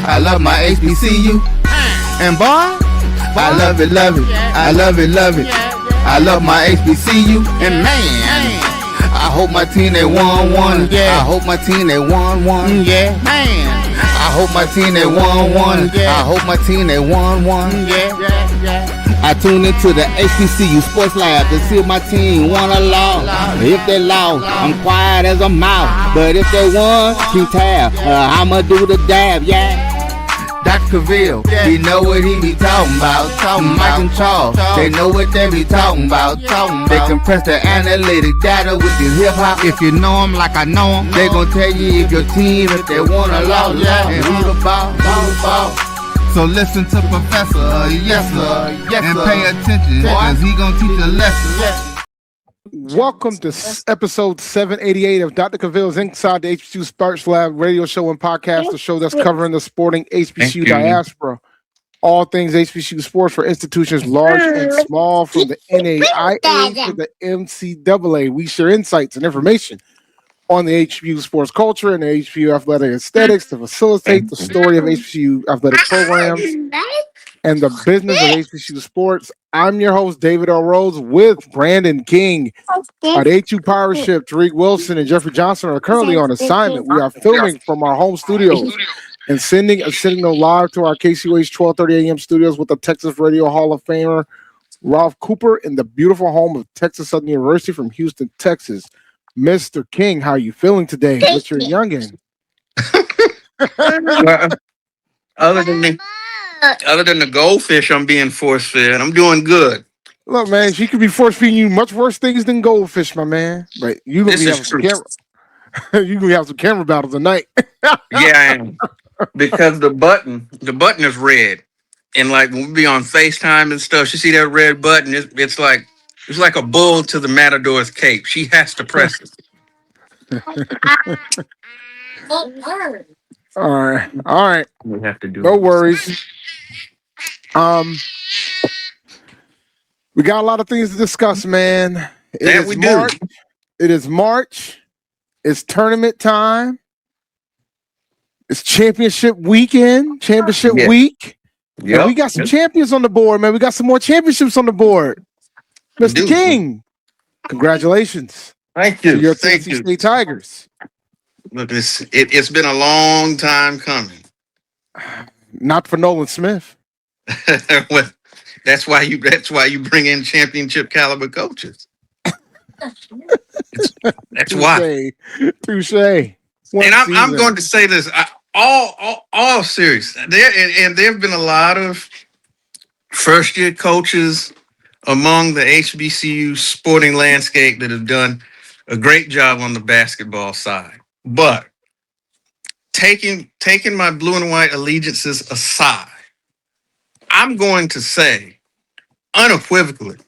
I love my HBCU. And boy, I love it, love it. I love it, love it. I love my HBCU. And man, I hope my team they won one. I hope my team they won one. Yeah, man. I hope my team they won one. I hope my team they won one. I tune into the HBCU Sports Lab to see if my team won or lost. If they lost, I'm quiet as a mouse. But if they won, keep tab. I'ma do the dab, yeah. Dr. Cavil, he know what he be talking about. Mike and Charles, they know what they be talking about. They compress the analytic data with the hip hop. If you know them like I know them, they gon' tell you if your team, if they won or lost, and who the ball. So listen to Professor, yes sir, and pay attention, cause he gon' teach a lesson. Welcome to episode 788 of Dr. Cavil's Inside the HBCU Sports Lab radio show and podcast, the show that's covering the sporting HBCU diaspora. All things HBCU sports for institutions large and small, from the NAIA to the NCAA. We share insights and information on the HBCU sports culture and the HBCU athletic aesthetics to facilitate the story of HBCU athletic programs and the business of HBCU sports. I'm your host, David L. Rhodes, with Brandon King. Our HU Pirate Ship, Tariq Wilson and Jeffrey Johnson are currently on assignment. We are filming from our home studios and sending a signal live to our KCUH 12:30 a.m. studios with the Texas Radio Hall of Famer, Ralph Cooper, in the beautiful home of Texas Southern University from Houston, Texas. Mr. King, how are you feeling today with your youngin? Other than the goldfish I'm being force-fed, I'm doing good. Look, man, she could be force-feeding you much worse things than goldfish, my man. But you gonna be having some camera. You gonna have some camera battles tonight. Yeah, I am. Because the button is red, and like when we be on FaceTime and stuff, she see that red button. It's like a bull to the matador's cape. She has to press it. All right. We have to do. No worries. We got a lot of things to discuss, man. It is March. It's tournament time. It's championship weekend, week. Yeah, we got some champions on the board, man. We got some more championships on the board. Mr. King, congratulations. Thank you. To your Tennessee State Tigers. Look, it's been a long time coming. Not for Nolan Smith. Well, that's why you bring in championship caliber coaches. That's why. Touche. And I'm going to say this, all serious. There have been a lot of first year coaches among the HBCU sporting landscape that have done a great job on the basketball side. But taking my blue and white allegiances aside, I'm going to say unequivocally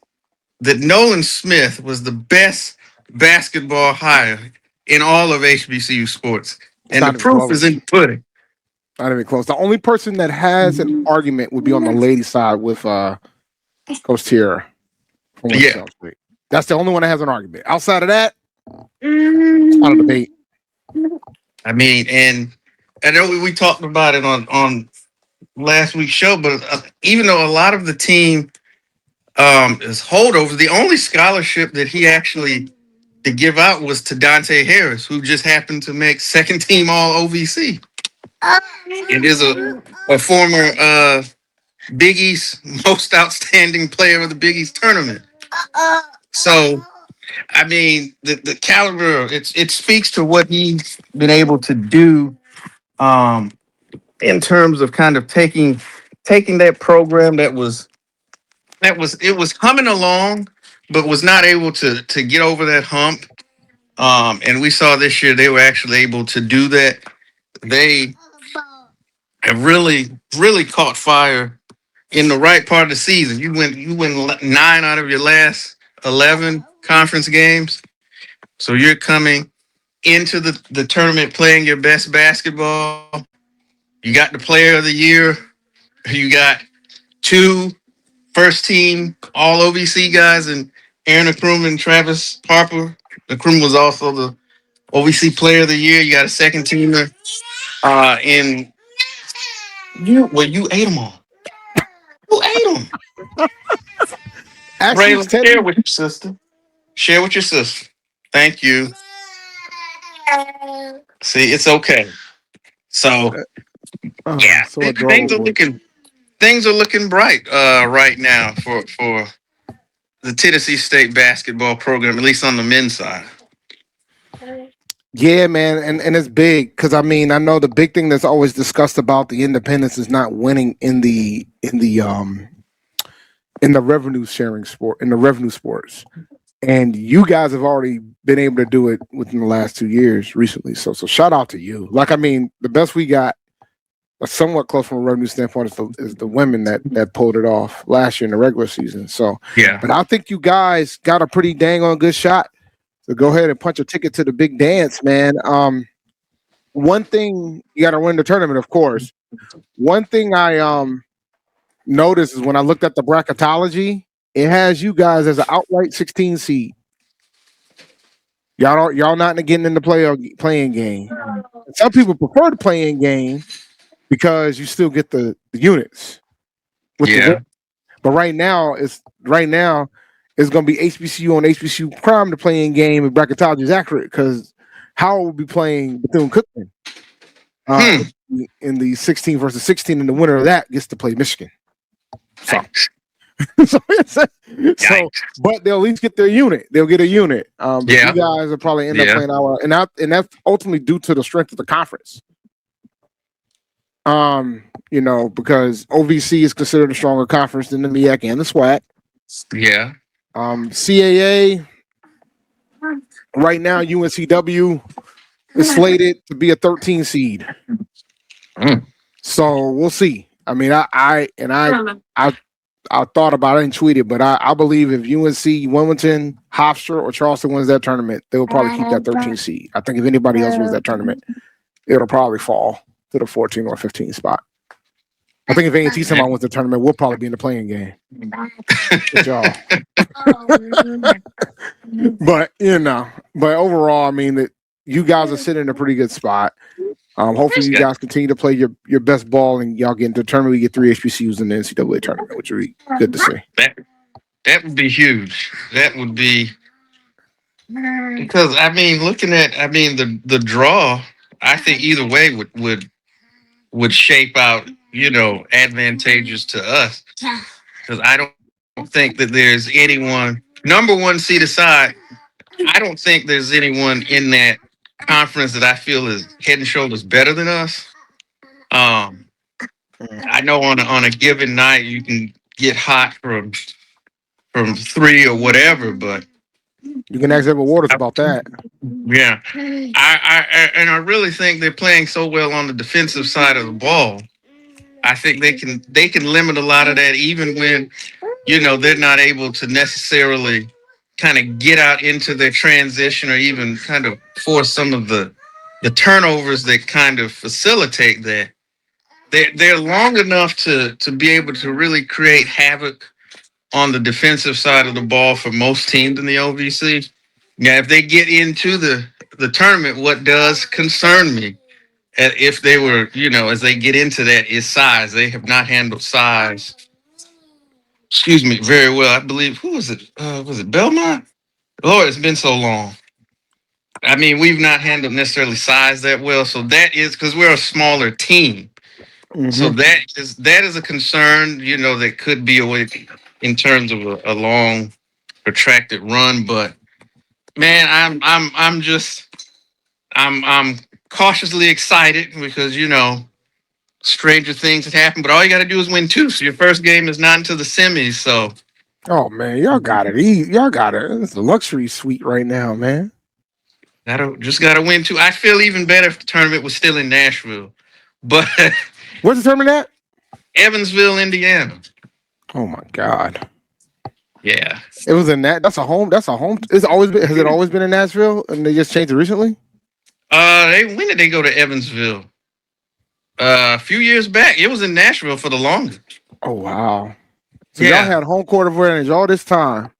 that Nolan Smith was the best basketball hire in all of HBCU sports. And the proof is in the pudding. Not even close. The only person that has an argument would be on the ladies' side with Coach Tierra from West South Street. That's the only one that has an argument. Outside of that, it's not a debate. I mean, and I know we talked about it on last week's show, but even though a lot of the team is holdovers, the only scholarship that he actually to give out was to Dante Harris, who just happened to make second team All OVC. And is a former Big East most outstanding player of the Big East tournament. So, I mean, the caliber, it speaks to what he's been able to do in terms of kind of taking that program that was humming along, but was not able to get over that hump. And we saw this year they were actually able to do that. They have really, really caught fire in the right part of the season. You win 9 out of your last 11 conference games. So you're coming into the tournament playing your best basketball. You got the player of the year. You got 2 first team All OVC guys, and Aaron Akrum and Travis Harper. Akrum was also the OVC player of the year. You got a second teamer in You ate them all. You ate them. Actually, Raylan, share with your sister. Share with your sister. Thank you. See, it's okay. So yeah, so adorable. things are looking bright right now for the Tennessee State basketball program, at least on the men's side. Yeah, man, and it's big because I mean I know the big thing that's always discussed about the independents is not winning in the revenue sharing sport in the revenue sports, and you guys have already been able to do it within the last 2 years recently. So shout out to you. Like I mean, the best we got, somewhat close from a revenue standpoint, is the women that pulled it off last year in the regular season. So Yeah, but I think you guys got a pretty dang on good shot. So go ahead and punch a ticket to the big dance, man. One thing you got to win the tournament, of course. One thing I noticed is when I looked at the bracketology, it has you guys as an outright 16 seed. Y'all not getting in the playing game. Some people prefer the playing game because you still get the units with the win. But right now it's going to be HBCU on HBCU Prime the playing game if bracketology is accurate because Howard will be playing Bethune-Cookman in the 16 versus 16, and the winner of that gets to play Michigan. So, but they'll at least get their unit. They'll get a unit. But you guys will probably end up playing our, and that's ultimately due to the strength of the conference. Because OVC is considered a stronger conference than the MEAC and the SWAC. Yeah. CAA right now, UNCW is slated to be a 13 seed. So we'll see. I mean, I thought about it and tweeted, but I believe if UNC, Wilmington, Hofstra, or Charleston wins that tournament, they will probably keep that 13 seed. I think if anybody else wins that tournament, it'll probably fall to the 14 or 15 spot. I think if A&T somehow wins the tournament, we'll probably be in the playing game. With y'all. But overall, I mean, that you guys are sitting in a pretty good spot. Hopefully you guys continue to play your best ball and y'all get into the tournament. We get 3 HBCUs in the NCAA tournament, which would be good to see. That would be huge. That would be because I mean, looking at the draw, I think either way would shape out, advantageous to us. Because I don't think that there's anyone number one seed aside. I don't think there's anyone in that conference that I feel is head and shoulders better than us. I know on a given night you can get hot from 3 or whatever, but you can ask Edward Waters about that. Yeah, I really think they're playing so well on the defensive side of the ball. I think they can limit a lot of that, even when they're not able to necessarily kind of get out into their transition or even kind of force some of the turnovers that kind of facilitate that. They're long enough to be able to really create havoc on the defensive side of the ball for most teams in the OVC. Now, if they get into the tournament, what does concern me, if they were, as they get into that, is size. They have not handled size, very well. I believe, who was it? Was it Belmont? Lord, it's been so long. I mean, we've not handled necessarily size that well. So that is because we're a smaller team. Mm-hmm. So that is a concern, that could be away in terms of a long, protracted run. But man, I'm cautiously excited because stranger things have happened. But all you got to do is win 2. So your first game is not until the semis. So, oh man, y'all got it. Y'all got it. It's a luxury suite right now, man. Just gotta win 2. I feel even better if the tournament was still in Nashville, but. Where's the tournament at? Evansville, Indiana. Oh my God. Yeah. It was in that. That's a home. Has it always been in Nashville and they just changed it recently? When did they go to Evansville? A few years back. It was in Nashville for the longest. Oh wow. So y'all had home court advantage all this time.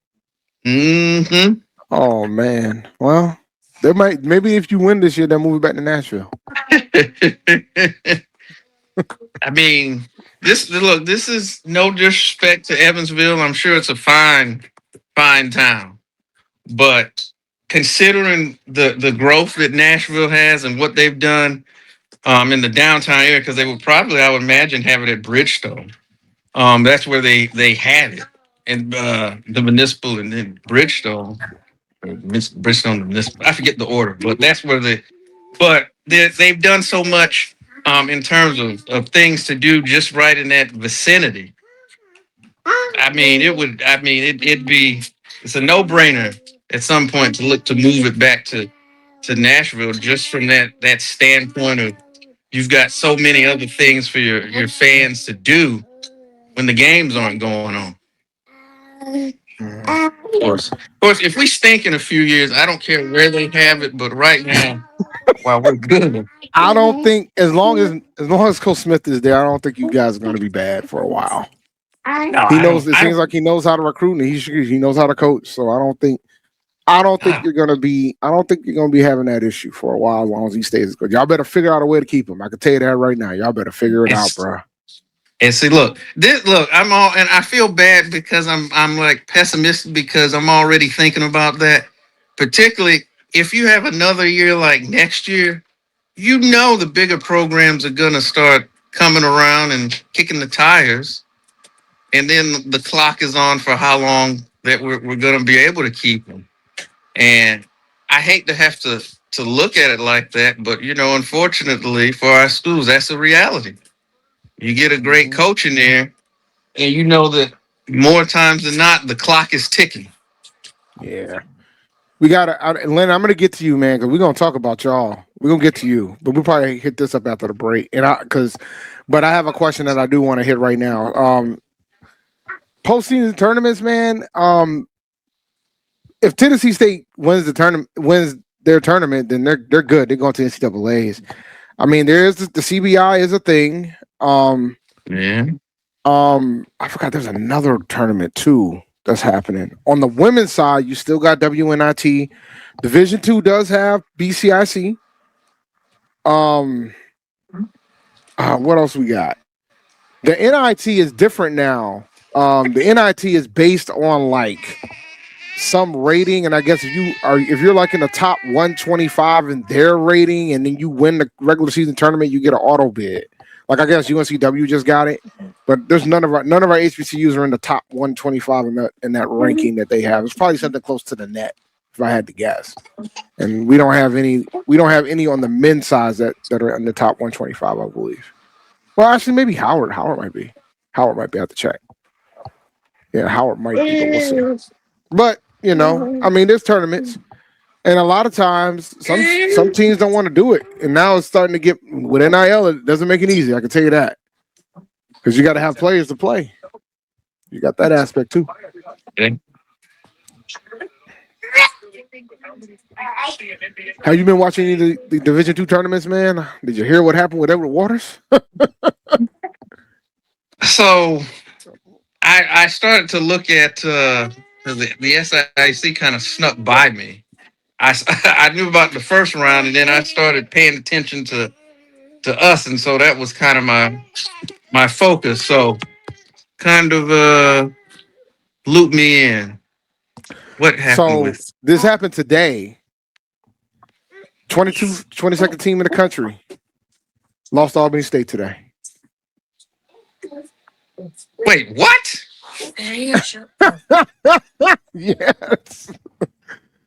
Mm-hmm. Oh man. Well, maybe if you win this year, they'll move it back to Nashville. I mean, this is no disrespect to Evansville. I'm sure it's a fine town, but considering the growth that Nashville has and what they've done in the downtown area, because they would probably, I would imagine, have it at Bridgestone. That's where they had it, and the municipal and then Bridgestone, Bridgestone municipal. I forget the order, but that's where they've done so much in terms of things to do just right in that vicinity. I mean, it'd be, it's a no brainer at some point to look to move it back to Nashville, just from that standpoint of you've got so many other things for your fans to do when the games aren't going on. Of course, if we stink in a few years, I don't care where they have it, but right now, while we're good. I don't think as long as Coach Smith is there, I don't think you guys are going to be bad for a while. No, He knows. It seems like he knows how to recruit and he knows how to coach. So I don't think you're gonna be. I don't think you're gonna be having that issue for a while as long as he stays good. Y'all better figure out a way to keep him. I can tell you that right now. Y'all better figure it out, bro. And see, look, I'm all, and I feel bad because I'm like pessimistic because I'm already thinking about that. Particularly if you have another year like next year, you know the bigger programs are gonna start coming around and kicking the tires, and then the clock is on for how long that we're gonna be able to keep them. And I hate to have to look at it like that, but unfortunately for our schools, that's a reality. You get a great coach in there, and you know that more times than not, the clock is ticking. Yeah. We gotta, Len. I'm gonna get to you, man, because we're gonna talk about y'all. We're gonna get to you, but we'll probably hit this up after the break. And but I have a question that I do want to hit right now. Postseason tournaments, man. If Tennessee State wins their tournament, then they're good. They're going to NCAA's. I mean, the CBI is a thing. Yeah. I forgot there's another tournament too that's happening. On the women's side, you still got WNIT. Division 2 does have BCIC. What else we got? The NIT is different now. The NIT is based on like some rating, and I guess if you're like in the top 125 in their rating, and then you win the regular season tournament, you get an auto bid. Like I guess UNCW just got it, but there's none of our HBCUs are in the top 125 in that ranking that they have. It's probably something close to the net, if I had to guess. And we don't have any on the men's side that are in the top 125, I believe. Well, actually, maybe Howard might be. Howard might be at the check. Yeah, Howard might be, but we'll see. But I mean, there's tournaments, and a lot of times some teams don't want to do it, and now it's starting to get with NIL. It doesn't make it easy. I can tell you that, because you got to have players to play. You got that aspect too. Okay. Have you been watching any of the Division 2 tournaments, man? Did you hear what happened with Edward Waters? So I started to look at the SIC kind of snuck by me. I knew about the first round, and then I started paying attention to us, and so that was kind of my focus. So kind of loop me in. What happened this happened today. 22nd team in the country lost to Albany State today. Wait, what? Yes.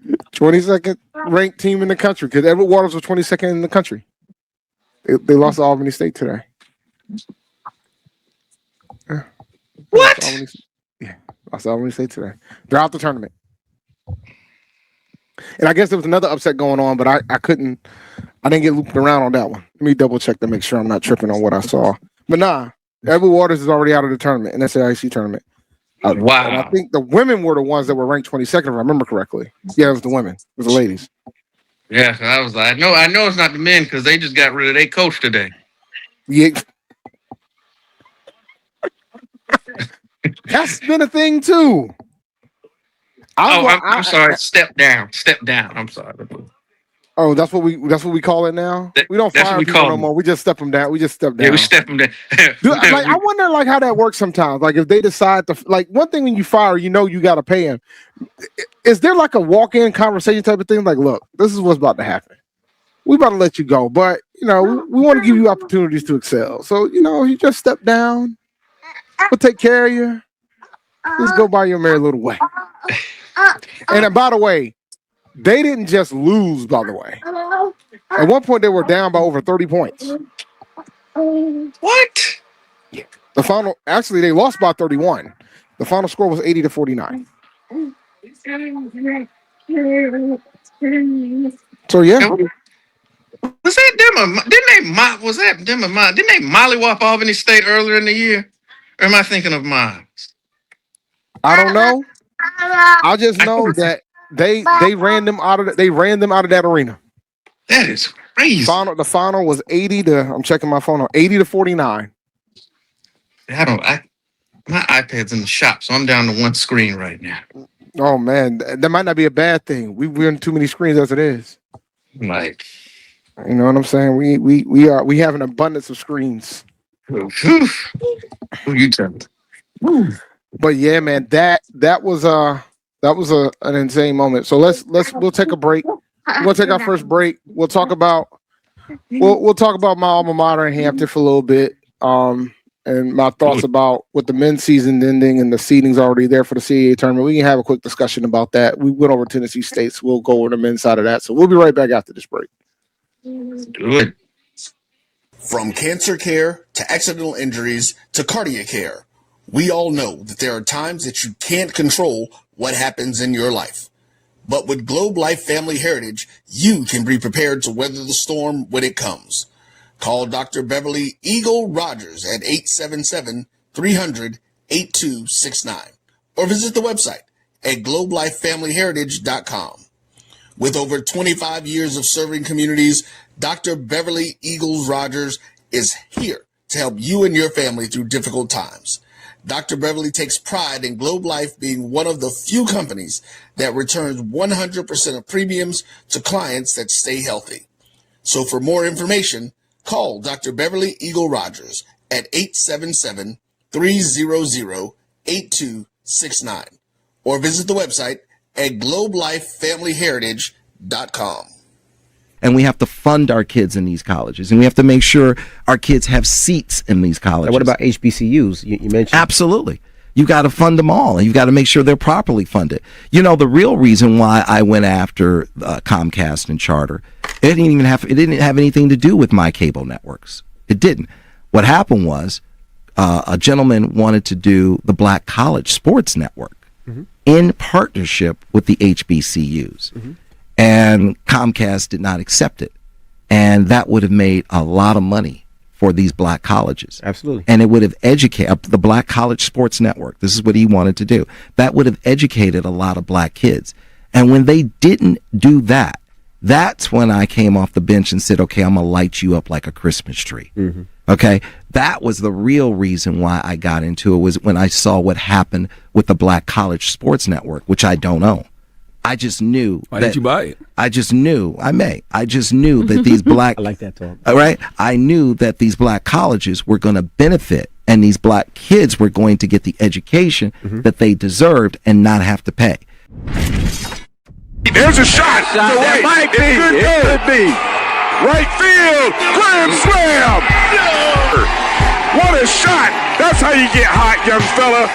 22nd ranked team in the country, because Edward Waters was 22nd in the country. They lost to Albany State today. What? Lost to Albany State today. They're out the tournament. And I guess there was another upset going on, but I didn't get looped around on that one. Let me double check to make sure I'm not tripping on what I saw. But nah, Edward Waters is already out of the tournament, an SAIC tournament. Wow. And I think the women were the ones that were ranked 22nd, if I remember correctly. Yeah, it was the women. It was the ladies. Yeah, I was like, I know it's not the men, because they just got rid of their coach today. Yeah. That's been a thing too. I'm sorry. Step down. I'm sorry. Oh, that's what we call it now. We don't fire people no more. We just step them down. We just step down. Yeah, we step them down. I wonder like how that works sometimes. Like if they decide to like one thing when you fire, you got to pay him. Is there like a walk-in conversation type of thing? Like, look, this is what's about to happen. We about to let you go, but we want to give you opportunities to excel. So you just step down. We'll take care of you. Just go by your merry little way. And by the way, they didn't just lose, by the way. At one point, they were down by over 30 points. What? Yeah. The final, actually, they lost by 31. The final score was 80-49. So, yeah. Was that them? Didn't they mollywop Albany State earlier in the year? Or am I thinking of Miles? I don't know. I just know that they ran them out of that arena. That is crazy. The final was 80 to. I'm checking my phone on 80-49. My iPad's in the shop, so I'm down to one screen right now. Oh man, that might not be a bad thing. We're in too many screens as it is. Like, you know what I'm saying? We have an abundance of screens. Who you telling? But yeah, man, that was an insane moment. So we'll take a break. We'll take our first break. We'll talk about my alma mater in Hampton for a little bit. And my thoughts about with the men's season ending and the seeding's already there for the CAA tournament. We can have a quick discussion about that. We went over Tennessee State, so we'll go over the men's side of that. So we'll be right back after this break. Good. From cancer care to accidental injuries to cardiac care, we all know that there are times that you can't control what happens in your life. But with Globe Life Family Heritage, you can be prepared to weather the storm when it comes. Call Dr. Beverly Eagle Rogers at 877-300-8269 or visit the website at globelifefamilyheritage.com. With over 25 years of serving communities, Dr. Beverly Eagles Rogers is here to help you and your family through difficult times. Dr. Beverly takes pride in Globe Life being one of the few companies that returns 100% of premiums to clients that stay healthy. So for more information, call Dr. Beverly Eagle Rogers at 877-300-8269 or visit the website at globelifefamilyheritage.com. And we have to fund our kids in these colleges, and we have to make sure our kids have seats in these colleges. Now, what about HBCUs? You mentioned. Absolutely. You got to fund them all, and you've got to make sure they're properly funded. The real reason why I went after Comcast and Charter, it didn't have anything to do with my cable networks. It didn't. What happened was a gentleman wanted to do the Black College Sports Network in partnership with the HBCUs. And Comcast did not accept it. And that would have made a lot of money for these black colleges. Absolutely. And it would have educated the Black College Sports Network. This is what he wanted to do. That would have educated a lot of black kids. And when they didn't do that, that's when I came off the bench and said, okay, I'm going to light you up like a Christmas tree. Okay. That was the real reason why I got into it, was when I saw what happened with the Black College Sports Network, which I don't own. I just knew. Why didn't you buy it? I just knew. I just knew that these black. I like that talk. All right. I knew that these black colleges were going to benefit, and these black kids were going to get the education that they deserved and not have to pay. There's a shot. It might be. It could be. Right field. Grand slam. What a shot. That's how you get hot, young fella.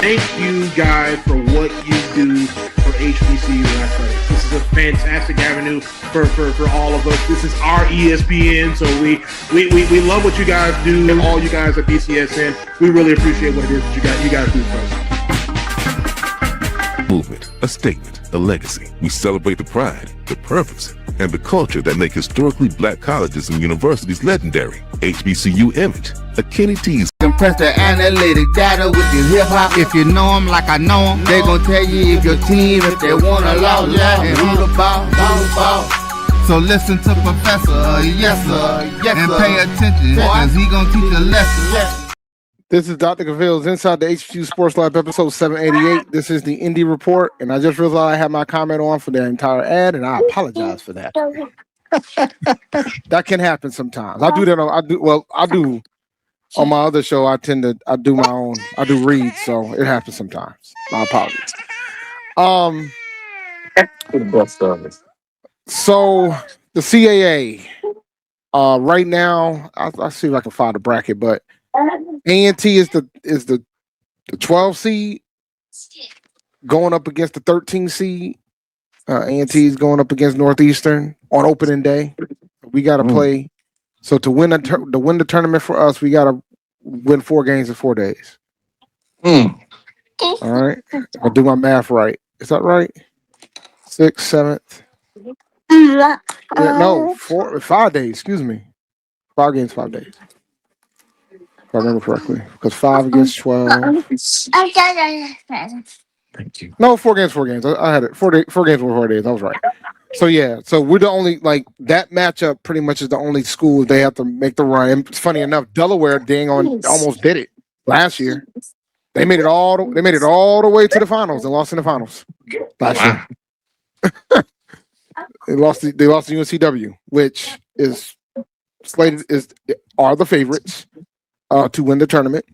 Thank you guys for what you do for HBCU athletics. This is a fantastic avenue for all of us. This is our ESPN, so we love what you guys do, and all you guys at BCSN. We really appreciate what it is that you guys do for us. Movement, a statement, a legacy. We celebrate the pride, the purpose, and the culture that make historically black colleges and universities legendary. HBCU image, a Kenny T's. Compress the analytic data with your hip hop. If you know them like I know them, they gon' tell you if your team, if they wanna lose, and who the ball. So listen to Professor, yes sir, and pay attention, cause he gon' teach a lesson. This is Dr. Cavil's Inside the HBCU Sports Lab, episode 788. This is the Indy Report, and I just realized I had my comment on for the entire ad, and I apologize for that. That can happen sometimes. I do that. I do on my other show. I do my own. I do read, so it happens sometimes. My apologies. So the CAA, right now, I'll see if I can find a bracket, but A&T is the 12 seed going up against the 13 seed. A&T is going up against Northeastern on opening day. We got to play. So to win the tournament for us, we got to win 4 games in 4 days. All right. I'll do my math right. Is that right? 6th, 7th. Yeah, no, 5 days. Excuse me. 5 games, 5 days. If I remember correctly, because 5 against 12. Thank you. No, 4 games, 4 games. I had it. 4 games, 4 days. I was right. So yeah, so we're the only that matchup. Pretty much is the only school they have to make the run. And it's funny enough, Delaware almost did it last year. They made it all the way to the finals and lost in the finals last year. They lost to UNCW, which is slated are the favorites to win the tournament.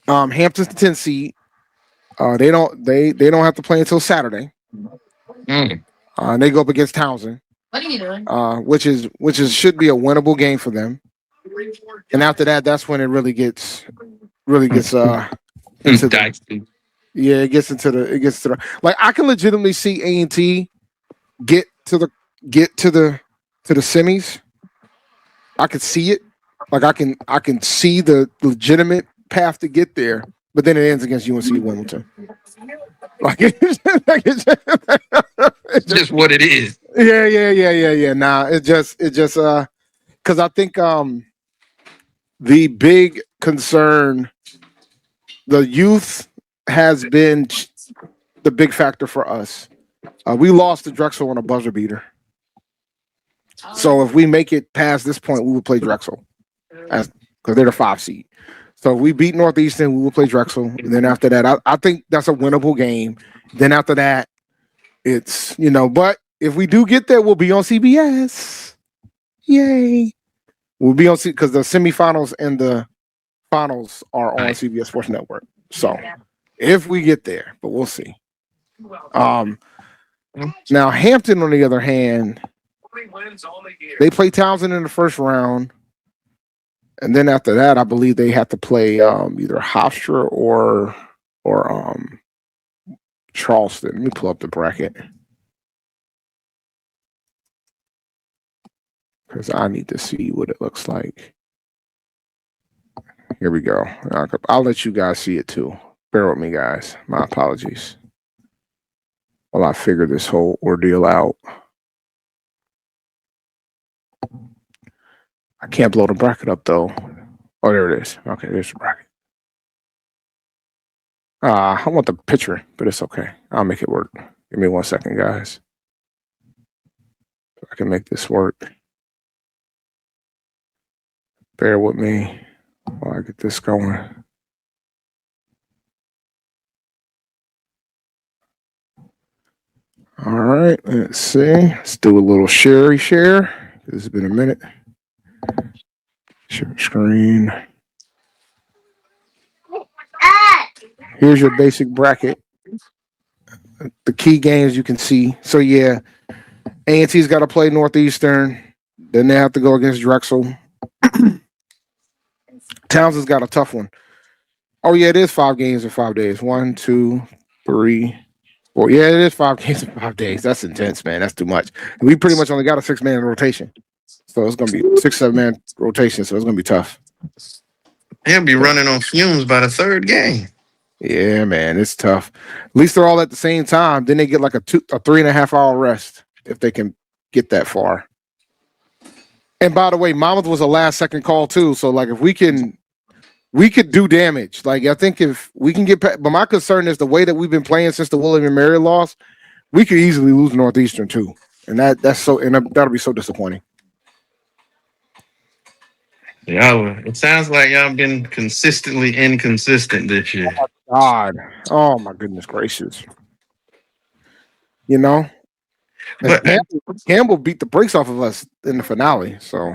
Hampton's the 10 seed. They don't have to play until Saturday. They go up against Townsend. What are you doing? Which should be a winnable game for them. And after that, that's when it really gets into dicey. It gets to the like I can legitimately see A&T get to the semis. I could see it. Like I can see the legitimate path to get there, but then it ends against UNC Wilmington. Like it's just what it is. Yeah. Nah, it just because I think the big concern, the youth has been the big factor for us. We lost to Drexel on a buzzer beater. So if we make it past this point, we will play Drexel because they're the 5 seed. So if we beat Northeastern, we will play Drexel. And then after that, I think that's a winnable game. Then after that, it's, but if we do get there, we'll be on CBS. Yay. We'll be on because the semifinals and the finals are on CBS Sports Network. So if we get there, but we'll see. Now Hampton, on the other hand, they play Townsend in the first round. And then after that, I believe they have to play either Hofstra or Charleston. Let me pull up the bracket because I need to see what it looks like. Here we go. I'll let you guys see it too. Bear with me, guys. My apologies. While I figure this whole ordeal out. I can't blow the bracket up though. Oh, there it is. Okay, there's the bracket. I want the picture, but it's okay. I'll make it work. Give me 1 second, guys. I can make this work. Bear with me while I get this going. All right, let's see. Let's do a little share. This has been a minute. Share screen. Here's your basic bracket. The key games you can see. So yeah, A&T's got to play Northeastern. Then they have to go against Drexel. Townsend's got a tough one. Oh yeah, it is 5 games in 5 days. 1, 2, 3, 4. Yeah, it is 5 games in 5 days. That's intense, man. That's too much. We pretty much only got a 6-man rotation. So it's going to be 6-7-man rotation. So it's going to be tough. He'll be running on fumes by the 3rd game. Yeah, man, it's tough. At least they're all at the same time. Then they get like a 3.5 hour rest if they can get that far. And by the way, Monmouth was a last second call too. So like if we could do damage. Like I think if we can get, but my concern is the way that we've been playing since the William and Mary loss, we could easily lose Northeastern too, and that'll be so disappointing. Yeah, well, it sounds like y'all been consistently inconsistent this year. God, oh my goodness gracious! You know, and But Campbell beat the brakes off of us in the finale. So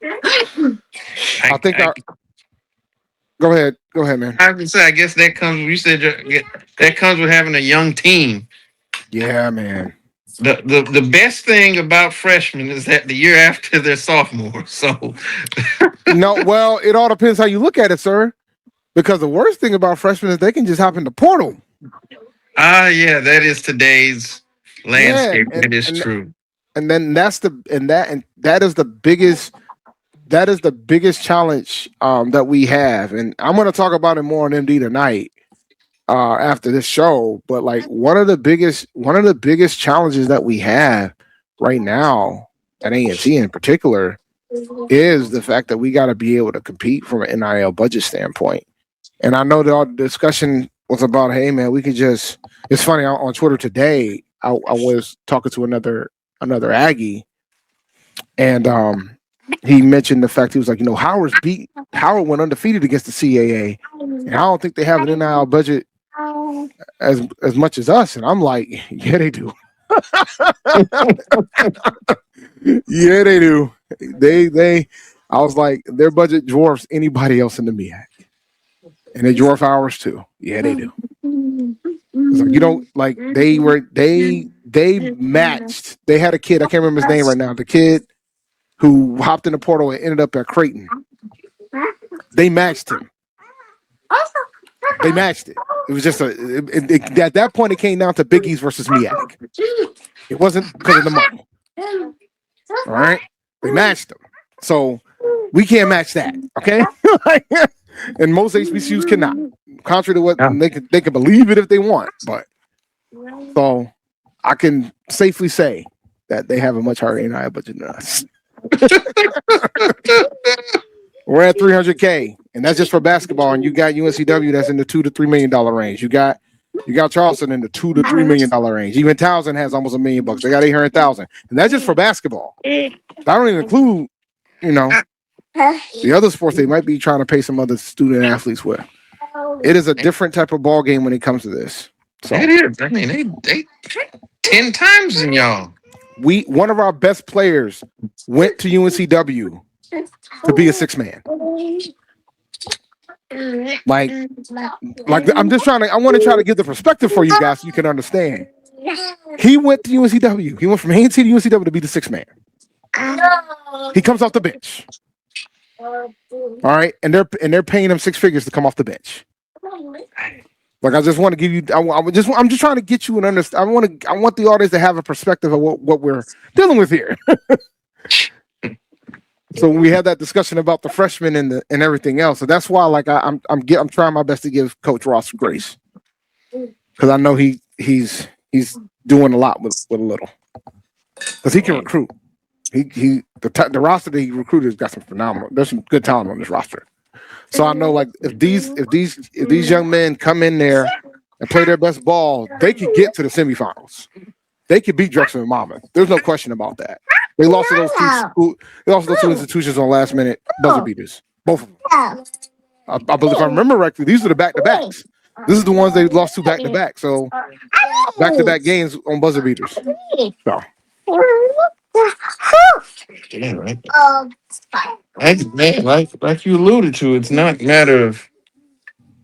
I think our go ahead, man. I would say, I guess that comes. You said that comes with having a young team. Yeah, man. The best thing about freshmen is that the year after they're sophomores. So No, well, it all depends how you look at it, sir. Because the worst thing about freshmen is they can just hop in the portal. yeah, that is today's landscape. Yeah, That is true. And then that is the biggest challenge that we have. And I'm going to talk about it more on MD tonight after this show. But like one of the biggest challenges that we have right now at A&T in particular is the fact that we got to be able to compete from an NIL budget standpoint. And I know that all the discussion was about, hey man, we could just. It's funny on Twitter today. I was talking to another Aggie, and he mentioned the fact he was like, Howard went undefeated against the CAA, and I don't think they have an NIL budget as much as us. And I'm like, yeah, they do. Yeah, they do. They. I was like, their budget dwarfs anybody else in the MEAC. And they dwarf ours too. Yeah, they do. It's like, they matched. They had a kid, I can't remember his name right now. The kid who hopped in the portal and ended up at Creighton. They matched him. They matched it. It was just at that point it came down to Big East versus MEAC. It wasn't because of the money. All right. They matched them. So we can't match that. Okay. And most HBCUs cannot, contrary to what they can believe it if they want. But so I can safely say that they have a much higher NIL budget than us. We're at $300K, and that's just for basketball. And you got UNCW that's in the $2 to $3 million range. You got Charleston in the $2 to $3 million range. Even Towson has almost $1 million. They got 800,000, and that's just for basketball. I don't even include, the other sports they might be trying to pay some other student athletes with. It is a different type of ball game when it comes to this. So it is. I mean, they 10 times in y'all. One of our best players went to UNCW to be a six man. Like I'm just I want to try to give the perspective for you guys so you can understand. He went to UNCW. He went from A&T to UNCW to be the six man. He comes off the bench. All right, and they're paying him six figures to come off the bench. Like I just want to give you, I'm just trying to get you an understand. I want the audience to have a perspective of what we're dealing with here. So we had that discussion about the freshmen and everything else, so that's why I'm trying my best to give Coach Ross grace because I know he's doing a lot with a little because he can recruit. The roster that he recruited has got some phenomenal. There's some good talent on this roster. So I know if these young men come in there and play their best ball, they could get to the semifinals. They could beat Drexel and Monmouth. There's no question about that. They lost to those two institutions on last minute buzzer beaters. Both of them. I believe if I remember correctly, these are the back-to-backs. This is the ones they lost to back-to-back. So back-to-back games on buzzer beaters. So. Yeah, right. Man, like you alluded to, it's not a matter of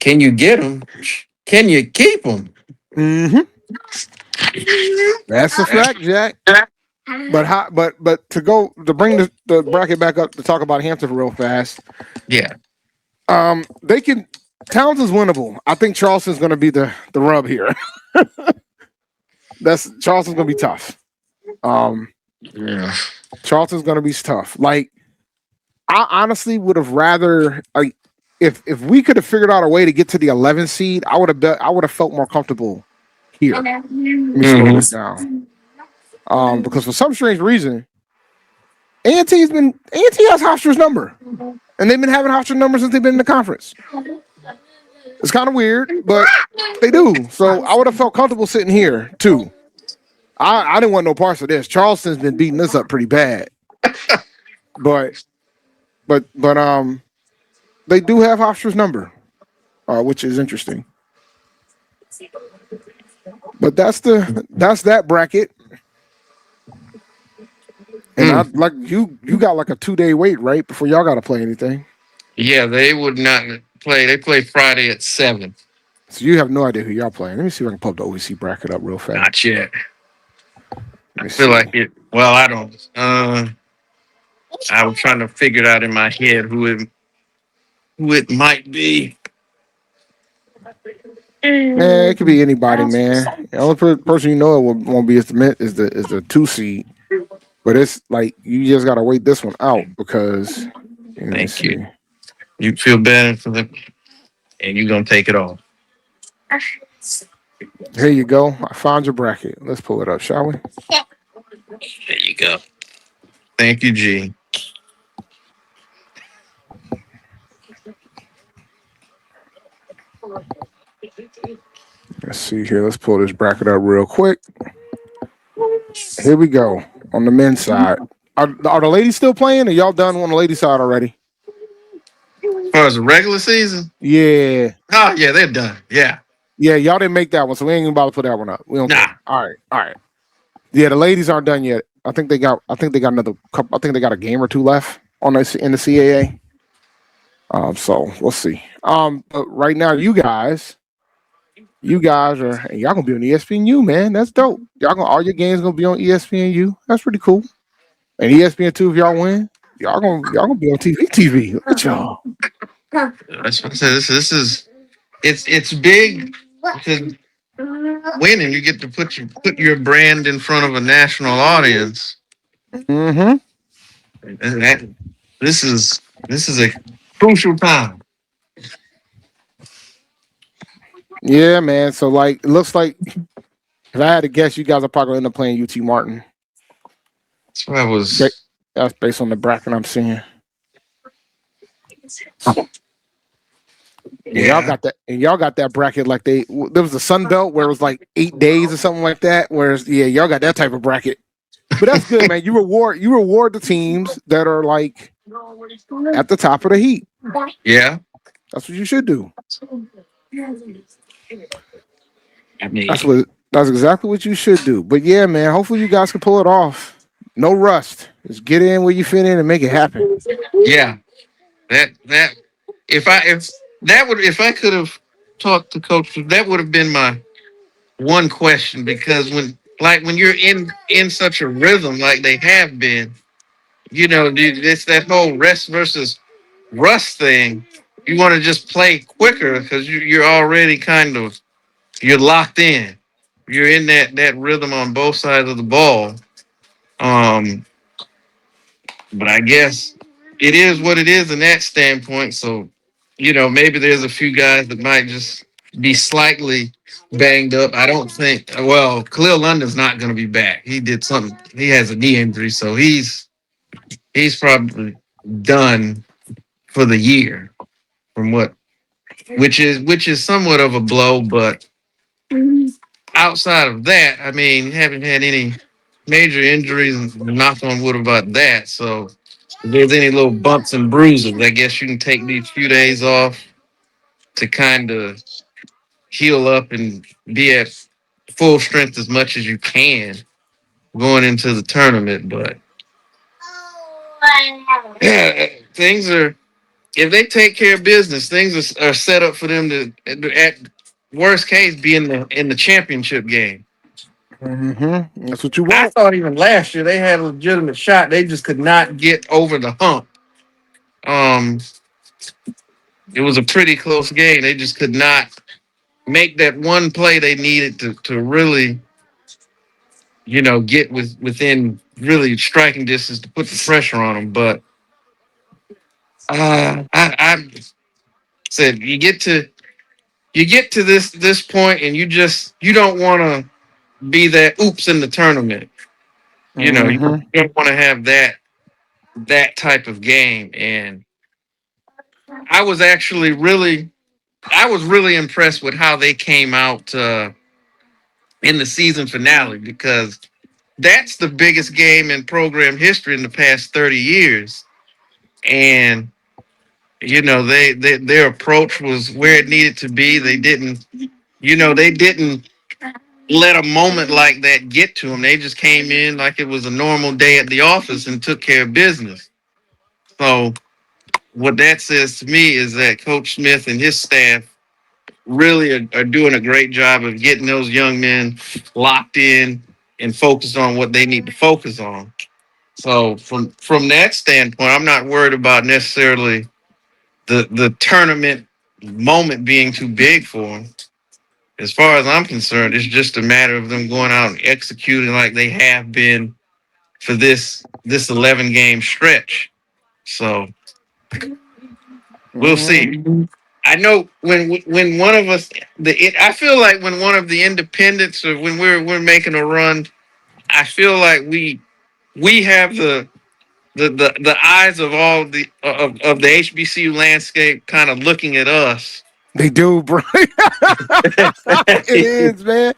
can you get them, can you keep them? Mm-hmm. That's a fact, Jack. But to bring the bracket back up to talk about Hampton real fast. Yeah. Townsend's winnable. I think Charleston's going to be the rub here. Charleston's going to be tough. Yeah. Charleston's going to be tough. Like, I honestly would have rather if we could have figured out a way to get to the 11th seed, I would have felt more comfortable here. Let me slow this down. Because for some strange reason, A&T has Hofstra's number, and they've been having Hofstra's number since they've been in the conference. It's kind of weird, but they do. So I would have felt comfortable sitting here too. I didn't want no parts of this. Charleston's been beating us up pretty bad, but but they do have Hofstra's number, which is interesting. But that's that bracket. And I like you got like a 2-day wait, right? Before y'all gotta play anything. Yeah, they would not play. They play Friday at 7. So you have no idea who y'all playing. Let me see if I can pull up the OEC bracket up real fast. Not yet. I feel like it. Well, I don't. I was trying to figure it out in my head who it might be. Man, it could be anybody, man. The only person you know it won't be is the 2 seed. But it's like you just gotta wait this one out because. Thank you. You feel better for them, and you're gonna take it off. Here you go. I found your bracket. Let's pull it up, shall we? There you go. Thank you, G. Let's see here. Let's pull this bracket up real quick. Here we go. On the men's side. Are the ladies still playing? Or y'all done on the ladies' side already? As far as the regular season? Yeah. Oh, yeah, they're done. Yeah. Yeah, y'all didn't make that one, so we ain't about to put that one up. We don't care. All right. Yeah, the ladies aren't done yet. I think they got another couple. I think they got a game or two left in the CAA. So we'll see. But right now, you guys are and y'all gonna be on ESPNU, man. That's dope. All your games gonna be on ESPNU. That's pretty cool. And ESPN2, if y'all win, y'all gonna be on TV. Look at y'all. That's what I said. This is it's big because winning, you get to put your brand in front of a national audience. Mm-hmm. And this is a crucial time. Yeah, man. So like, it looks like if I had to guess, you guys are probably gonna end up playing UT Martin. That's what I was. That's based on the bracket I'm seeing. Yeah. Y'all got that bracket like there was a Sun Belt where it was like 8 days or something like that. Whereas y'all got that type of bracket. But that's good, man. You reward the teams that are like at the top of the heat. Yeah. That's what you should do. I mean, that's exactly what you should do. But yeah, man, hopefully you guys can pull it off. No rust. Just get in where you fit in and make it happen. Yeah. If I could have talked to Coach, that would have been my one question, because when you're in such a rhythm like they have been, it's that whole rest versus rust thing. You want to just play quicker because you're already you're locked in. You're in that rhythm on both sides of the ball. But I guess it is what it is in that standpoint. So, maybe there's a few guys that might just be slightly banged up. I don't think. Well, Khalil London's not going to be back. He did something. He has a knee injury, so he's probably done for the year. Which is somewhat of a blow, but outside of that, I mean, haven't had any major injuries. Knock on wood about that. So if there's any little bumps and bruises, I guess you can take these few days off to kind of heal up and be at full strength as much as you can going into the tournament. But yeah, things are. If they take care of business, things are set up for them to, at worst case, be in the championship game. Mm-hmm. That's what you want. I thought even last year they had a legitimate shot. They just could not get over the hump. It was a pretty close game. They just could not make that one play they needed to really, get within really striking distance to put the pressure on them. But I said you get to this point and you don't want to be that oops in the tournament. You don't want to have that type of game. And I was really impressed with how they came out in the season finale, because that's the biggest game in program history in the past 30 years. and their approach was where it needed to be. They didn't let a moment like that get to them. They just came in like it was a normal day at the office and took care of business. So what that says to me is that Coach Smith and his staff really are doing a great job of getting those young men locked in and focused on what they need to focus on. So from that standpoint, I'm not worried about necessarily the tournament moment being too big for them. As far as I'm concerned, it's just a matter of them going out and executing like they have been for this 11 game stretch. So we'll see. I know when one of us, I feel like when one of the independents or when we're making a run, I feel like we have the eyes of all of the HBCU landscape kind of looking at us. They do, bro. It is, man.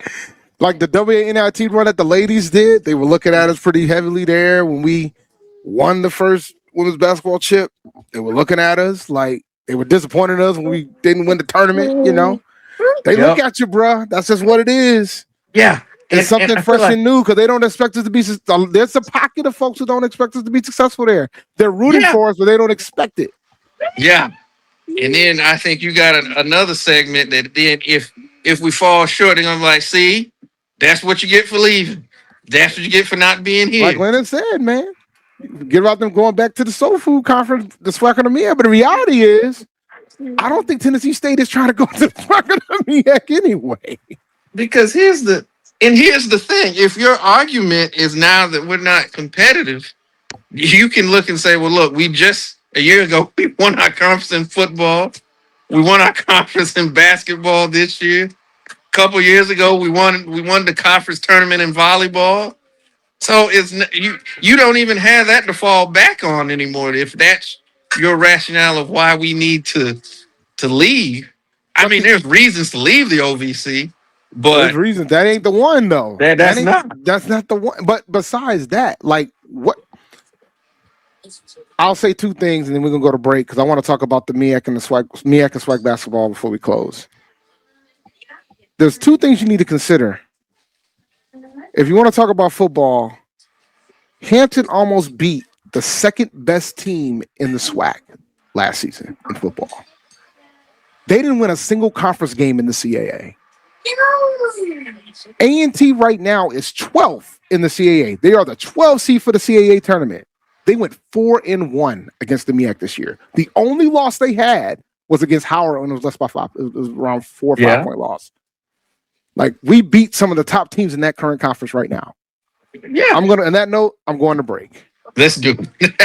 Like the WNIT run that the ladies did, they were looking at us pretty heavily there when we won the first women's basketball chip. They were looking at us like they were disappointed in us when we didn't win the tournament. They look at you, bro. That's just what it is. Yeah. It's something fresh and new because they don't expect us to be. There's a pocket of folks who don't expect us to be successful there. They're rooting for us, but they don't expect it. Yeah. And then I think you got another segment that then if we fall short, they're going to be like, see, that's what you get for leaving. That's what you get for not being here. Like Leonard said, man, get about them going back to the Soul Food Conference, the SWAC and the MEAC. But the reality is, I don't think Tennessee State is trying to go to the SWAC and the MEAC anyway. Because here's the thing. If your argument is now that we're not competitive, you can look and say, well, look, we just a year ago we won our conference in football. We won our conference in basketball this year. A couple years ago, we won the conference tournament in volleyball. So it's you don't even have that to fall back on anymore. If that's your rationale of why we need to leave. I mean, there's reasons to leave the OVC, but there's reasons that ain't the one though. That's not the one. But besides that, like what? I'll say two things, and then we're gonna go to break because I want to talk about the MEAC and SWAC basketball before we close. There's two things you need to consider. If you want to talk about football, Hampton almost beat the second best team in the SWAC last season in football. They didn't win a single conference game in the CAA. A&T right now is 12th in the CAA. They are the 12th seed for the CAA tournament. They went 4-1 against the MEAC this year. The only loss they had was against Howard, and it was less by 5. It was around 4 or 5 point loss. Like we beat some of the top teams in that current conference right now. Yeah. On that note, I'm going to break. Let's do it.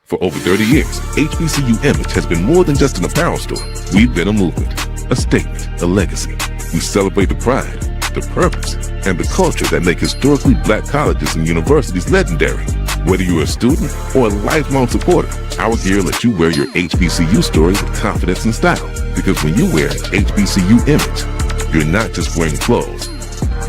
For over 30 years, HBCU Image has been more than just an apparel store. We've been a movement, a statement, a legacy. We celebrate the pride, the purpose, and the culture that make historically black colleges and universities legendary. Whether you're a student or a lifelong supporter, our gear lets you wear your HBCU story with confidence and style. Because when you wear HBCU Image, you're not just wearing clothes.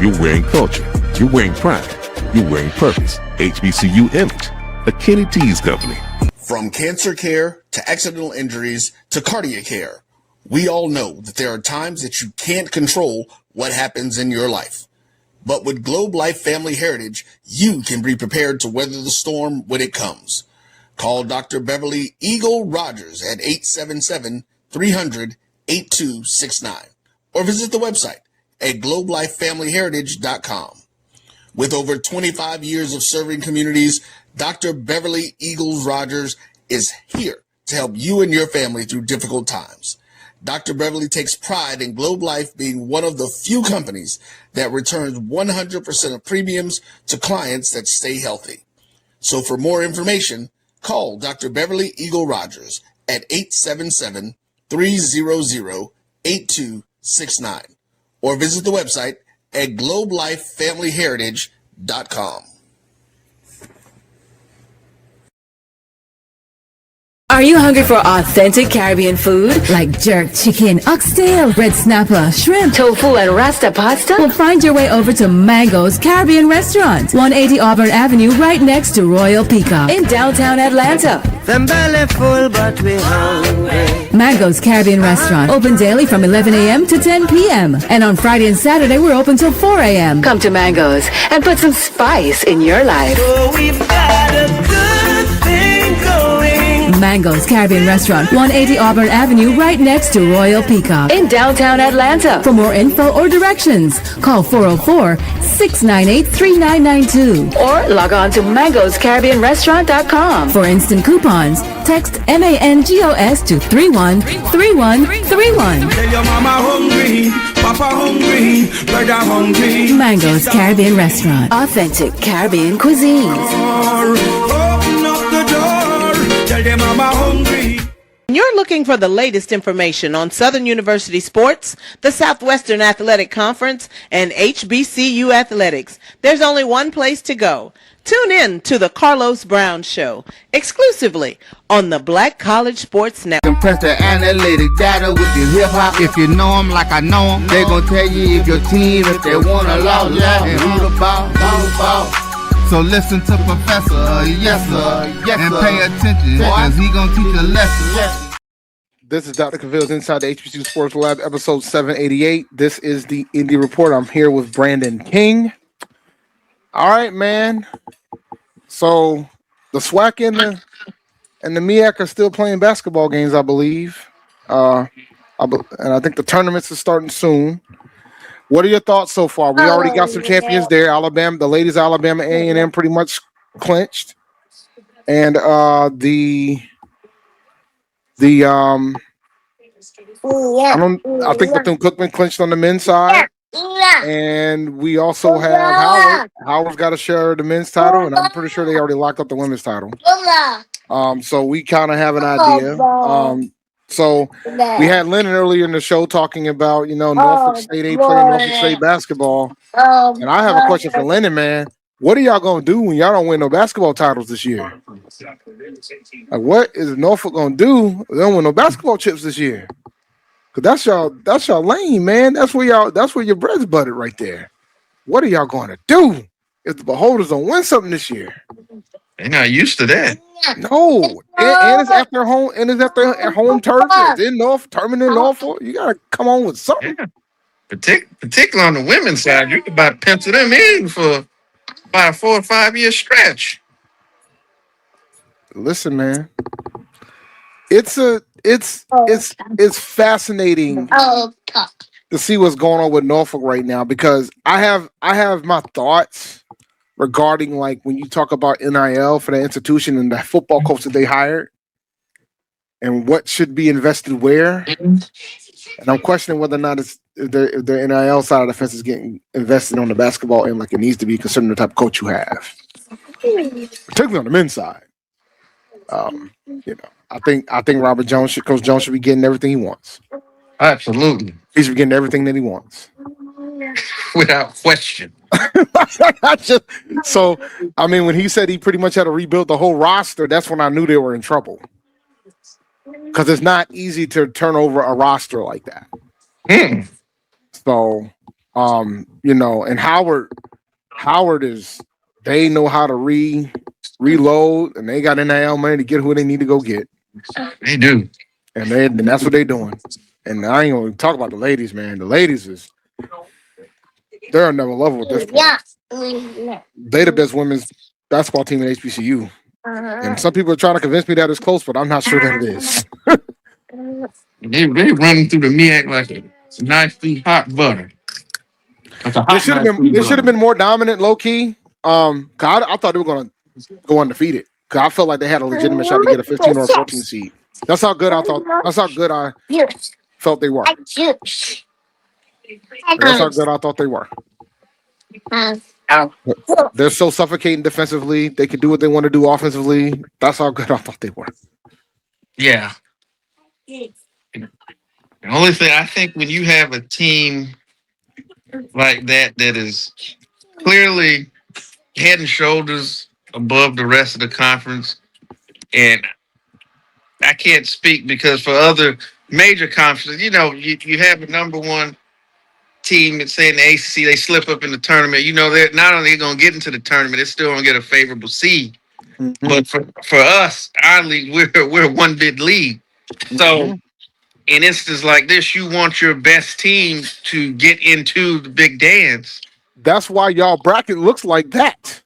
You're wearing culture. You're wearing pride. You're wearing purpose. HBCU Image, a Kenny T's company. From cancer care to accidental injuries to cardiac care, we all know that there are times that you can't control what happens in your life. But with Globe Life Family Heritage, you can be prepared to weather the storm when it comes. Call Dr. Beverly Eagle Rogers at 877-300-8269 or visit the website at globelifefamilyheritage.com. With over 25 years of serving communities, Dr. Beverly Eagles Rogers is here to help you and your family through difficult times. Dr. Beverly takes pride in Globe Life being one of the few companies that returns 100% of premiums to clients that stay healthy. So for more information, call Dr. Beverly Eagle Rogers at 877-300-8269 or visit the website at globelifefamilyheritage.com. Are you hungry for authentic Caribbean food like jerk chicken, oxtail, red snapper, shrimp, tofu, and rasta pasta? Well, find your way over to Mango's Caribbean Restaurant, 180 Auburn Avenue, right next to Royal Peacock in downtown Atlanta. Them belly full, but we hungry. Mango's Caribbean Restaurant, open daily from 11 a.m. to 10 p.m. And on Friday and Saturday, we're open till 4 a.m. Come to Mango's and put some spice in your life. So we've got a good thing going. Mango's Caribbean Restaurant, 180 Auburn Avenue, right next to Royal Peacock in downtown Atlanta. For more info or directions, call 404-698-3992 or log on to mangoscaribbeanrestaurant.com. For instant coupons, text MANGOS to 313131. Tell your mama hungry, papa hungry, brother hungry. Mango's Caribbean Restaurant, authentic Caribbean cuisines. Open up the door, tell your mama hungry. You're looking for the latest information on Southern University sports, the Southwestern Athletic Conference, and HBCU athletics. There's only one place to go. Tune in to the Carlos Brown Show, exclusively on the Black College Sports Network. Compress the analytic data with your hip hop. If you know them like I know them, they gon' tell you if your team, if they want a lot, and who the ball. So listen to Professor, yes sir, and pay attention, cause he gon' teach a lesson. This is Dr. Cavil's Inside the HBCU Sports Lab, episode 788. This is the Indy Report. I'm here with Brandon King. All right, man. So the SWAC and the MEAC are still playing basketball games, I believe. And I think the tournaments are starting soon. What are your thoughts so far? We already got some champions there. Alabama, the ladies, Alabama A&M pretty much clinched. And I think Bethune-Cookman clinched on the men's side. And we also have Howard. Howard's got to share the men's title, and I'm pretty sure they already locked up the women's title. So we kind of have an idea. So we had Lennon earlier in the show talking about, Norfolk State ain't playing Norfolk State basketball. And I have a question for Lennon, man. What are y'all going to do when y'all don't win no basketball titles this year? Like, what is Norfolk going to do if they don't win no basketball chips this year? Because that's y'all lane, man. That's where your bread's buttered right there. What are y'all going to do if the Beholders don't win something this year? They're not used to that. No, and it's at their home, and it's at their home turf. It's in Norfolk. You gotta come on with something. Yeah. Particularly on the women's side, you can about pencil them in for about a 4 or 5 year stretch. Listen, man, it's fascinating to see what's going on with Norfolk right now, because I have my thoughts regarding, like, when you talk about NIL for the institution and the football coach that they hired and what should be invested where. And I'm questioning whether or not if the NIL side of the fence is getting invested on the basketball end like it needs to be, considering the type of coach you have, particularly on the men's side. I think Coach Jones should be getting everything he wants. Absolutely. He should be getting everything that he wants. Without question. When he said he pretty much had to rebuild the whole roster, that's when I knew they were in trouble. Because it's not easy to turn over a roster like that. So, and Howard is, they know how to reload, and they got NIL money to get who they need to go get. They do. And that's what they're doing. And I ain't going to talk about the ladies, man. The ladies they're another level at this point. They the best women's basketball team in HBCU. And some people are trying to convince me that it's close, but I'm not sure that it is. They running through the MEAC like a nicely hot butter. They should have been more dominant, low key. I thought they were going to go undefeated, because I felt like they had a legitimate shot to get a 15 or a 14 seed. That's how good I felt they were. That's how good I thought they were. They're so suffocating defensively. They can do what they want to do offensively. That's how good I thought they were. Yeah. The only thing, I think, when you have a team like that is clearly head and shoulders above the rest of the conference, and I can't speak because for other major conferences, you know, you have a number one team and say in the ACC, they slip up in the tournament. You know, they're not only going to get into the tournament, they're still going to get a favorable seed. Mm-hmm. But for us, our league, we're one bid league. So in instances like this, you want your best team to get into the big dance. That's why y'all bracket looks like that.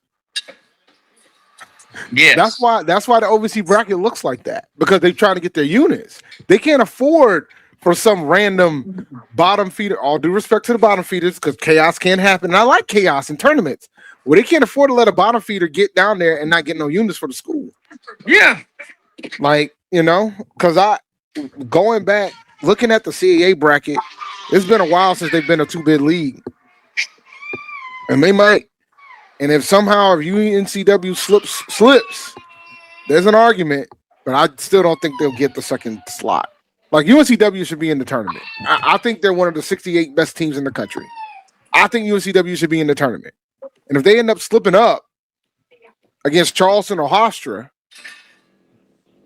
Yes. That's why the OVC bracket looks like that, because they're trying to get their units. They can't afford for some random bottom feeder. All due respect to the bottom feeders, because chaos can happen. And I like chaos in tournaments. Well, they can't afford to let a bottom feeder get down there and not get no units for the school. Yeah. Like, you know, because going back, looking at the CAA bracket, it's been a while since they've been a 2-bid league. And they might. And if somehow UNCW slips, there's an argument, but I still don't think they'll get the second slot. Like, UNCW should be in the tournament. I think they're one of the 68 best teams in the country. I think UNCW should be in the tournament. And if they end up slipping up against Charleston or Hofstra,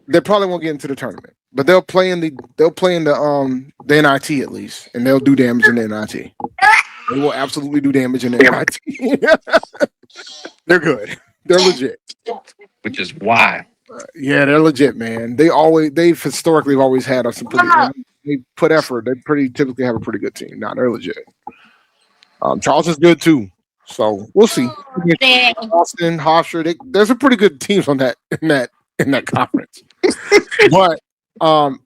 they probably won't get into the tournament. But they'll play in the NIT at least, and they'll do damage in the NIT. They will absolutely do damage in the NIT. They're good. They're legit. Which is why. Yeah, they're legit, man. They've historically always had some pretty. They put effort. They typically have a pretty good team. Now they're legit. Charleston's good too. So we'll see. Boston, Hofstra, there's some pretty good teams on in that conference. But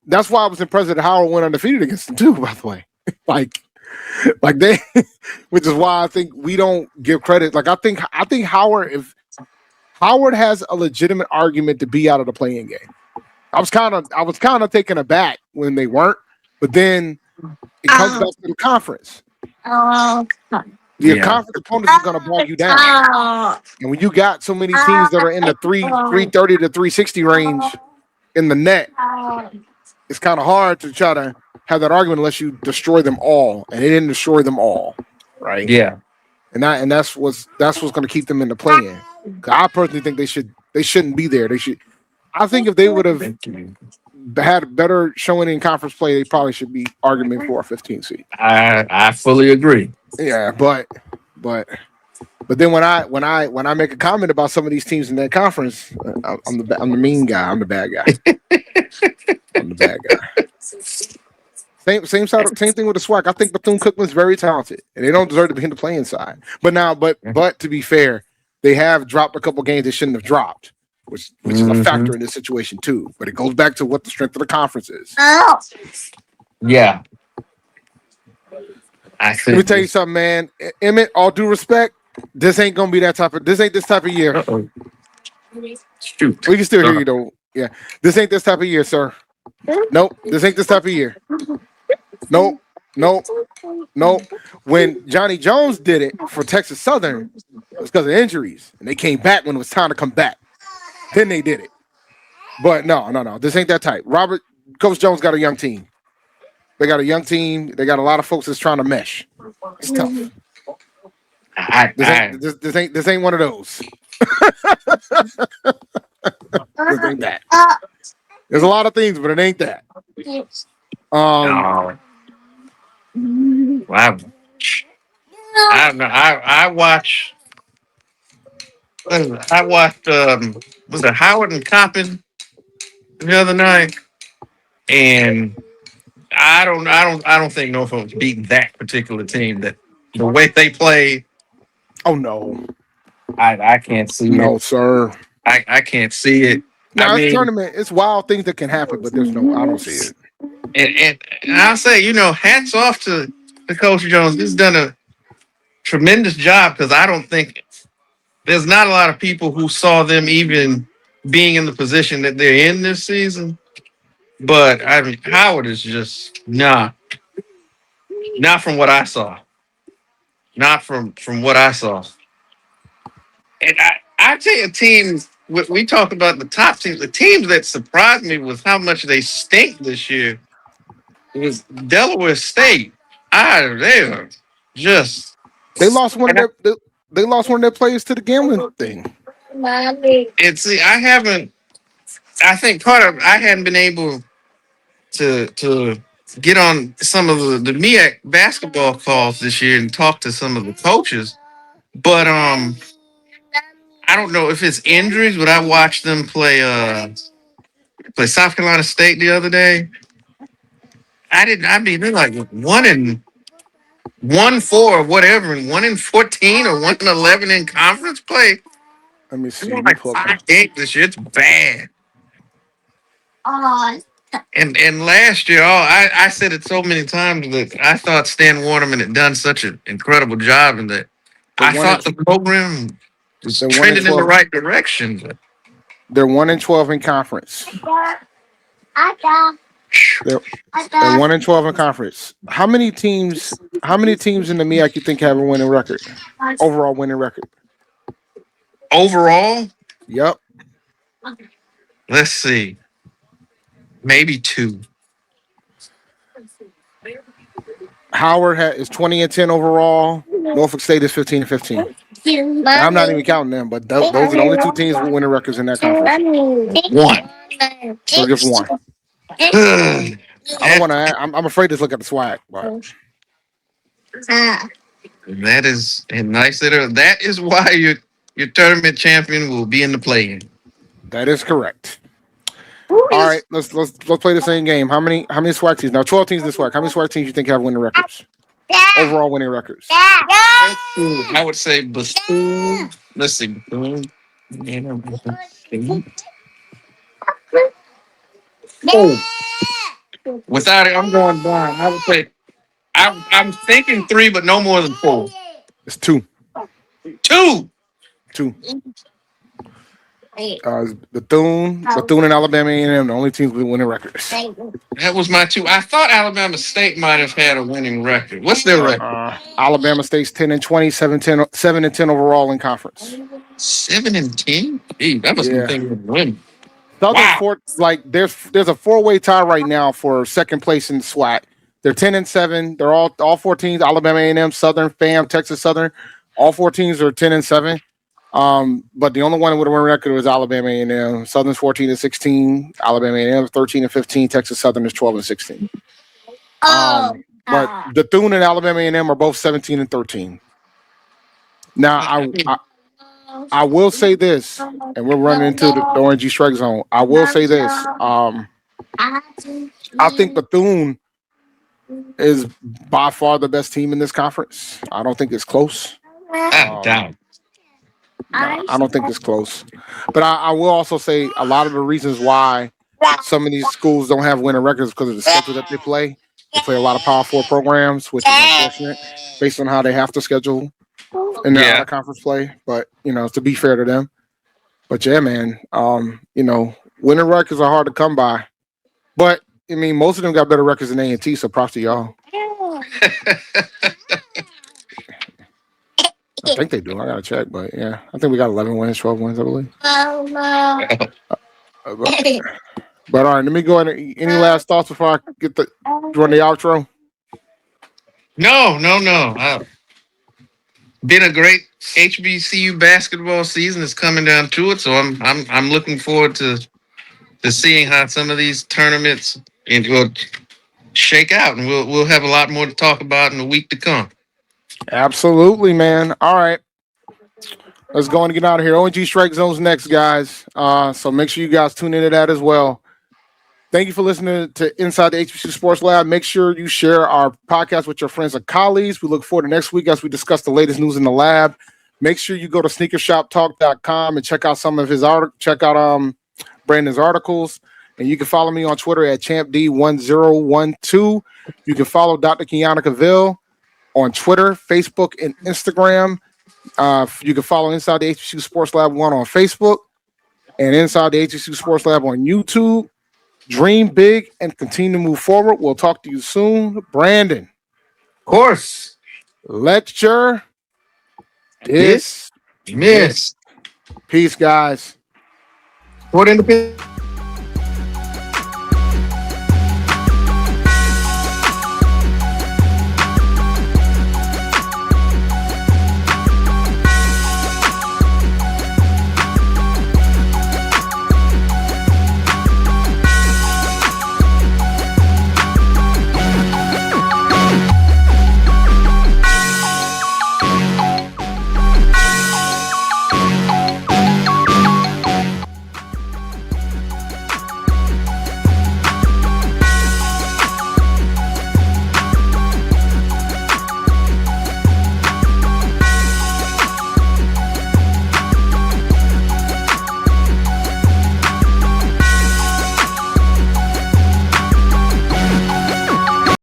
that's why I was impressed that Howard went undefeated against them too. By the way, like they, which is why I think we don't give credit. Like I think Howard, if Howard has a legitimate argument to be out of the play-in game. I was kind of taken aback when they weren't, but then it comes back to the conference. The conference opponents is going to bog you down, and when you got so many teams that are in the 330 to 360 range in the net, it's kind of hard to try to have that argument unless you destroy them all, and they didn't destroy them all, right? Yeah, and that's what's going to keep them in the play-in. I personally think they shouldn't be there. They should. I think if they would have had a better showing in conference play, they probably should be arguing for a 15 seed. I fully agree. Yeah, but then when I make a comment about some of these teams in that conference, I'm the mean guy. I'm the bad guy. I'm the bad guy. Same thing with the SWAC. I think Bethune-Cookman's very talented, and they don't deserve to be in the playing side. But to be fair, they have dropped a couple games they shouldn't have dropped, which is a factor in this situation too. But it goes back to what the strength of the conference is. Yeah. Let me tell you something, man. Emmett, all due respect, this ain't this type of year. Shoot. We can still hear you though. Yeah. This ain't this type of year, sir. Nope. This ain't this type of year. Nope. When Johnny Jones did it for Texas Southern, it was because of injuries, and they came back when it was time to come back. Then they did it. But no. This ain't that type. Coach Jones got a young team. They got a young team. They got a lot of folks that's trying to mesh. It's tough. This ain't one of those. This ain't that. There's a lot of things, but it ain't that. Wow. I watched was it Howard and Coppin the other night, and I don't think Norfolk's beaten that particular team. That the way they play. Oh no, I can't see it. No, sir. I can't see it. Now it's tournament. It's wild things that can happen, but I don't see it. And I'll say, hats off to Coach Jones. He's done a tremendous job, because I don't think there's not a lot of people who saw them even being in the position that they're in this season. But I mean, Howard is just not from what I saw. Not from what I saw. And I tell you, teams, we talk about the top teams, the teams that surprised me with how much they stink this year was Delaware State. They lost one of their players to the gambling thing. And see, I haven't I think part of I hadn't been able to get on some of the MEAC basketball calls this year and talk to some of the coaches, but I don't know if it's injuries, but I watched them play South Carolina State the other day. I mean, they're like 1-4 or whatever, and 1-14 or 1-11 in conference play. Let me see. They're like 5-8 this year. It's bad. And last year, I said it so many times that I thought Stan Waterman had done such an incredible job, and that I thought the program was trending in the right direction. But they're 1-12 in conference. They're 1-12 in conference. How many teams in the MEAC you think have a winning record? Overall winning record. Overall? Yep. Let's see. Maybe 2. Howard is 20-10 overall. Norfolk State is 15-15. I'm not even counting them, but those are the only 2 teams with winning records in that conference. 1. So just 1. I don't want to. I'm afraid to look at the SWAC, but that is a nice little. That is why your tournament champion will be in the play-in. That is correct. All right, let's play the same game. How many SWAC teams? Now 12 teams in the SWAC. How many SWAC teams you think have winning records? Overall winning records. I would say Bethune. Let's see. Bethune. Oh. Without it, I'm going blind. I would say I'm thinking 3, but no more than 4. It's 2. 2. Bethune and Alabama A&M, the only teams with winning records. That was my 2. I thought Alabama State might have had a winning record. What's their record? Alabama State's 10-20, 7-10 overall in conference. 7-10? Hey, that must be thinking of winning. Wow. There's a 4-way tie right now for second place in the SWAC. They're 10-7. They're all 4 teams. Alabama A&M, Southern, FAM, Texas Southern. All 4 teams are 10-7. But the only one with a winning record was Alabama A&M. Southern's 14-16. Alabama A&M 13-15. Texas Southern is 12-16. But Bethune and Alabama A&M are both 17-13. Now I will say this, and we're running into the orangey strike zone. I will say this. I think Bethune is by far the best team in this conference. I don't think it's close. I don't think it's close. But I will also say a lot of the reasons why some of these schools don't have winning records because of the schedule that they play. They play a lot of Power 4 programs, which is unfortunate based on how they have to schedule in their out of conference play. But, to be fair to them. But yeah, man, winning records are hard to come by. But, most of them got better records than A&T, so props to y'all. I think they do. I gotta check, but yeah, I think we got 11 wins, 12 wins, I believe. But all right, let me go ahead. Any last thoughts before I run the outro? No. Been a great HBCU basketball season. It's coming down to it, so I'm looking forward to seeing how some of these tournaments will shake out, and we'll have a lot more to talk about in the week to come. Absolutely, man. All right. Let's go and get out of here. ONG Strike Zone's next, guys. So make sure you guys tune into that as well. Thank you for listening to Inside the HBCU Sports Lab. Make sure you share our podcast with your friends and colleagues. We look forward to next week as we discuss the latest news in the lab. Make sure you go to sneakershoptalk.com and check out some of his Brandon's articles. And you can follow me on Twitter at champd1012. You can follow Dr. Kenyatta Cavil on Twitter, Facebook, and Instagram. You can follow Inside the HBCU Sports Lab 1 on Facebook and Inside the HBCU Sports Lab on YouTube. Dream big and continue to move forward. We'll talk to you soon. Brandon. Of course. Lecture dismissed. Peace, guys. What independent?